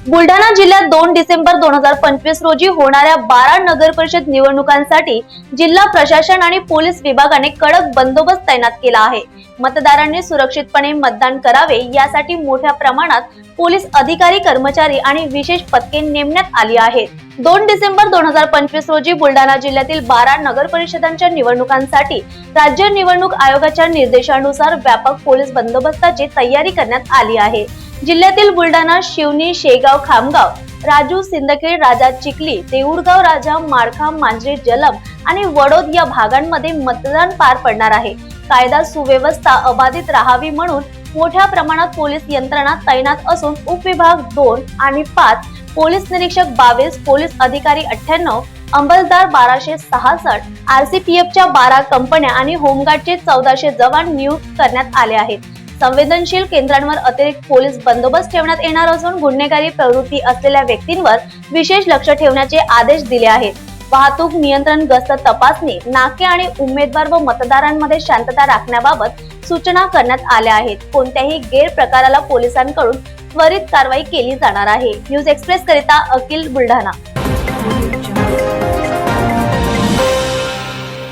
बुलढाणा जिल्ह्यात 2 डिसेंबर 2025 रोजी होणाऱ्या 12 नगर परिषद निवडणुकांसाठी जिल्हा प्रशासन आणि पोलीस विभागाने कडक बंदोबस्त तैनात केला आहे। मतदारांनी सुरक्षितपणे मतदान करावे यासाठी मोठ्या प्रमाणात पोलीस अधिकारी, कर्मचारी आणि विशेष पथके नेमण्यात आली आहेत। 2 डिसेंबर 2025 रोजी बुलढाणा जिल्ह्यातील 12 नगर परिषदांच्या निवडणुकांसाठी राज्य निवडणूक आयोगाच्या निर्देशानुसार व्यापक पोलीस बंदोबस्ताची तयारी करण्यात आली आहे। जिल्ह्यातील बुलढाणा, शिवनी, शेगाव, खामगाव, राजू, सिंदखेड, राजा, चिखली, देऊळगाव, राजा, माळखा, मांजरी, जलम आणि वडोद या भागांमध्ये मतदान पार पडणार आहे। कायदा सुव्यवस्था अबाधित राहावी म्हणून मोठ्या प्रमाणात पोलीस यंत्रणा तैनात असून उपविभाग 2 आणि 5, पोलीस निरीक्षक 22, पोलीस अधिकारी 98, अंमलदार 1266, आरसीपीएफच्या 12 कंपन्या आणि होमगार्डचे 1400 जवान नियुक्त करण्यात आले आहेत। संवेदनशील केंद्रांवर अतिरिक्त पोलीस बंदोबस्त ठेवण्यात येणार असून गुन्हेगारी प्रवृत्ती असलेल्या व्यक्तींवर विशेष लक्ष ठेवण्याचे आदेश दिले आहेत। वाहतूक नियंत्रण, गस्त तपासणी, नाके आणि उमेदवार व मतदारांमध्ये शांतता राखण्याबाबत सूचना करण्यात आल्या आहेत। कोणत्याही गैरप्रकाराला पोलिसांकडून त्वरित कारवाई केली जाणार आहे। न्यूज एक्सप्रेस करिता अखिल, बुलढाणा।